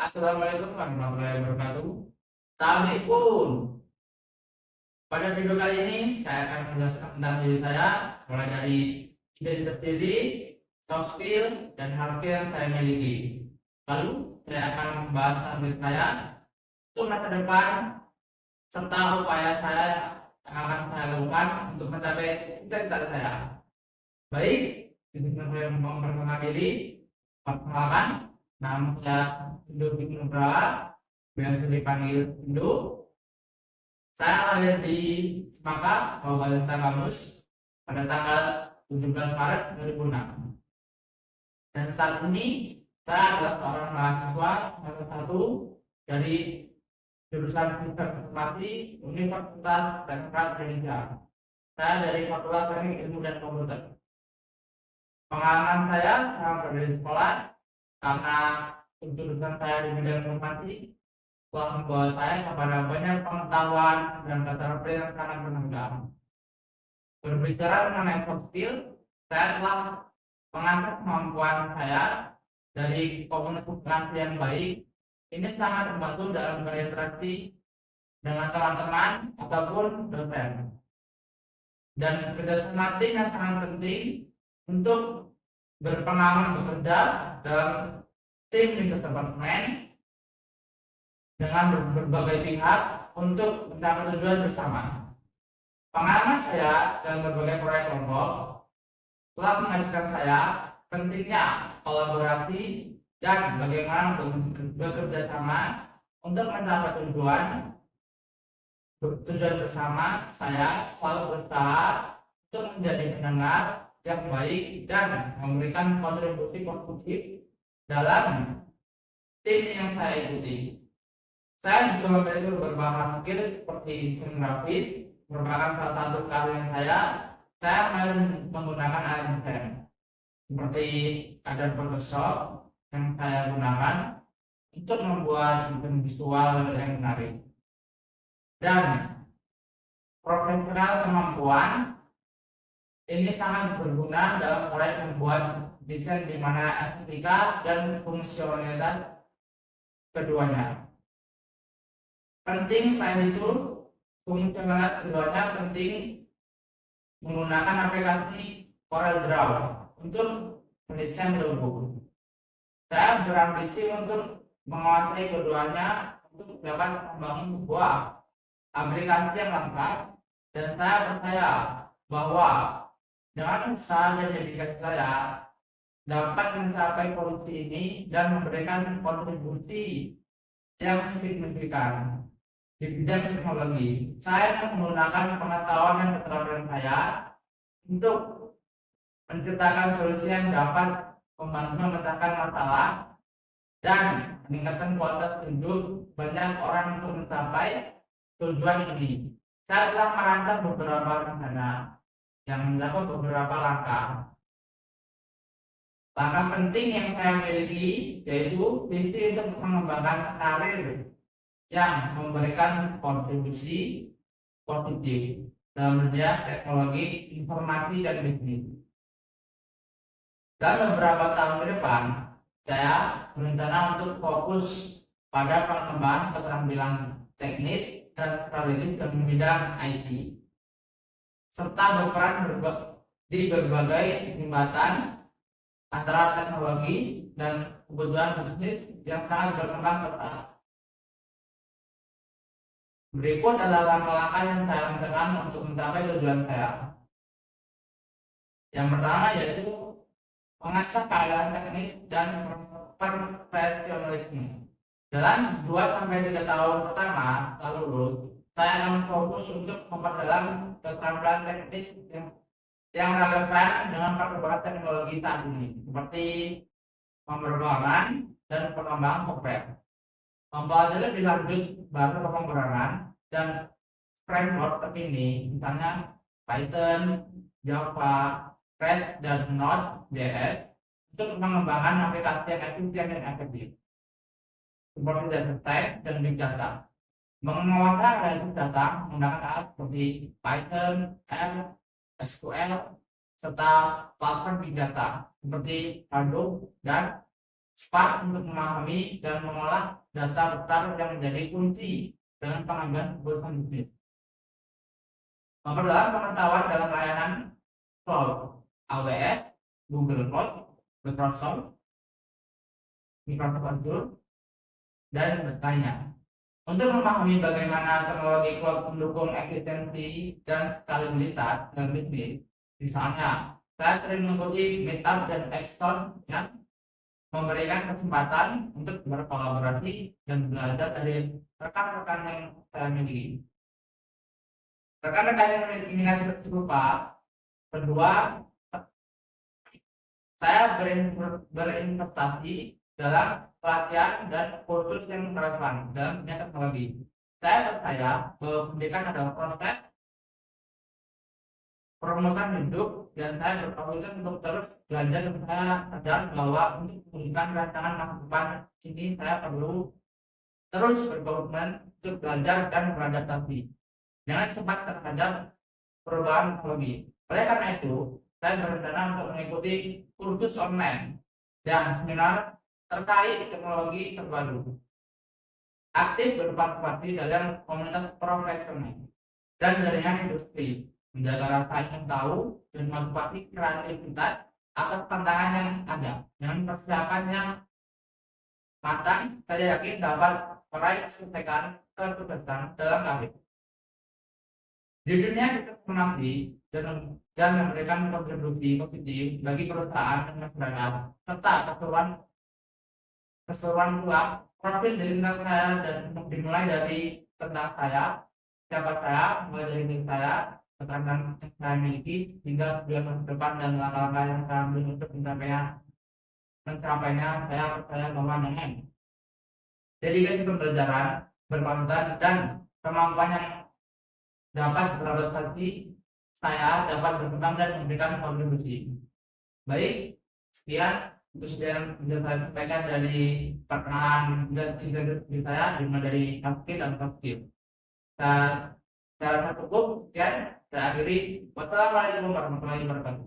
Assalamualaikum warahmatullahi wabarakatuh. Assalamualaikum. Pada video kali ini saya akan menjelaskan tentang diri saya, mulai dari identitas diri, soft skill, dan hard skill yang saya miliki. Lalu saya akan membahas target saya untuk masa depan serta upaya saya yang akan saya lakukan untuk mencapai cita-cita saya. Baik, izinkan saya memperkenalkan diri. Perkenalkan, nama saya Indo Nugraha, biasa dipanggil Indo. Saya lahir di Semangka, Kabupaten Tanggamus pada tanggal 17 Maret 2006. Dan saat ini saya adalah seorang mahasiswa salah satu dari jurusan Sistem Informasi Universitas Teknik Indonesia. Saya dari Fakultas Teknik Ilmu dan Komputer. Pengalaman saya berada di sekolah karena jurusan saya di bidang informasi telah membawa saya kepada banyak pengetahuan dan keterampilan yang sangat beragam. Berbicara mengenai soft skill, saya telah mengasah kemampuan saya dari komunikasi yang baik. Ini sangat membantu dalam berinteraksi dengan teman-teman ataupun dosen. Dan kerjasama tim yang sangat penting untuk berpengalaman bekerja dalam tim lintas departemen dengan berbagai pihak untuk mencapai tujuan bersama. Pengalaman saya dalam berbagai proyek kelompok telah mengajarkan saya pentingnya kolaborasi dan bagaimana bekerja sama untuk mencapai tujuan bersama. Saya selalu berusaha untuk menjadi pendengar yang baik dan memberikan kontribusi positif dalam tim yang saya ikuti. Saya juga memiliki beberapa skill seperti desain grafis, merupakan salah satu karya saya. Saya menggunakan alat desain seperti Adobe Photoshop yang saya gunakan untuk membuat desain visual yang menarik. Dan profesional kemampuan ini sangat berguna dalam proyek membuat desain di mana estetika dan fungsionalitas keduanya penting. Selain itu, fungsionalitas keduanya penting menggunakan aplikasi CorelDRAW untuk mendesain logo. Saya berambisi untuk menguasai keduanya untuk dapat membangun sebuah aplikasi yang lengkap, dan saya percaya bahwa dengan usaha dan dedikasi saya dapat mencapai solusi ini dan memberikan kontribusi yang signifikan di bidang teknologi. Saya menggunakan pengetahuan dan keterampilan saya untuk menciptakan solusi yang dapat membantu memecahkan masalah dan meningkatkan kualitas hidup banyak orang untuk mencapai tujuan ini. Saya telah merancang beberapa rencana yang mencakup beberapa langkah. Langkah penting yang saya miliki yaitu visi untuk mengembangkan karir yang memberikan kontribusi positif dalam dunia teknologi, informasi, dan bisnis. Dalam beberapa tahun ke depan, saya berencana untuk fokus pada pengembangan keterampilan teknis dan strategis dalam bidang IT, serta berperan di berbagai jembatan antara teknologi dan kebutuhan bisnis yang sangat berkembang pesat. Berikut adalah langkah-langkah yang saya lakukan untuk mencapai tujuan saya. Yang pertama yaitu mengasah keahlian teknis dan profesionalisme. Dalam 2-3 tahun pertama setelah lulus, saya akan fokus untuk memperdalam keterampilan teknis yang relevan dengan perkembangan teknologi saat ini, seperti pemrograman dan pengembangan software. Mempelajari lebih lanjut bahasa pemrograman dan framework terkini, misalnya Python, Java, Rest, dan Node.js untuk mengembangkan aplikasi yang efisien dan efektif, seperti data type dan big data. Menguasai analisis data menggunakan alat seperti Python, R, SQL, serta platform big data seperti Hadoop dan cepat untuk memahami dan mengolah data besar yang menjadi kunci dengan pengambilan keputusan bisnis. Memperdalam pengetahuan dalam layanan cloud, AWS, Google Cloud, Microsoft Azure, dan lainnya. Untuk memahami bagaimana teknologi cloud mendukung efisiensi dan skalabilitas dalam bisnis, misalnya saya sering mengikuti Meetup dan Exxon yang memberikan kesempatan untuk berkolaborasi dan belajar dari rekan-rekan yang saya miliki. Rekan-rekan yang memiliki minat serupa. Kedua, saya berinvestasi dalam pelatihan dan kursus yang relevan dalam dunia teknologi. Saya percaya bahwa pendidikan adalah proses perumusan hidup, dan saya berkomitmen untuk terus belajar. Dan saya sadar bahwa untuk mewujudkan rancangan masa depan ini saya perlu terus berkomitmen untuk belajar dan beradaptasi dengan cepat terhadap perubahan teknologi. Oleh karena itu, saya berencana untuk mengikuti kursus online dan seminar terkait teknologi terbaru. Aktif berpartisipasi dalam komunitas profesional dan jaringan industri, menjaga rasa ingin tahu dan motivasi kreativitas atas tantangan yang ada. Dengan persiapan yang matang, saya yakin dapat meraih kesuksesan dalam karir. Di dunia informasi dan memberikan kontribusi positif bagi perusahaan dan masyarakat, serta keseluruhan pula. Profil dari tentang saya dan dimulai dari tentang saya, siapa saya, mulai dari diri saya, tentang yang saya miliki, hingga tujuan masa depan dan langkah-langkah yang saya ambil untuk mencapainya. Saya percaya bahwa dengan dedikasi pembelajaran, berpengalaman dan kemampuan yang dapat beradaptasi, saya dapat berkembang dan memberikan kontribusi. Baik, sekian untuk yang bisa saya sampaikan dari perkenalan dan introduksi saya, dimulai dari soft skill dan soft skill. Dan secara cukup, sekian saya akhiri. Wassalamualaikum warahmatullahi wabarakatuh.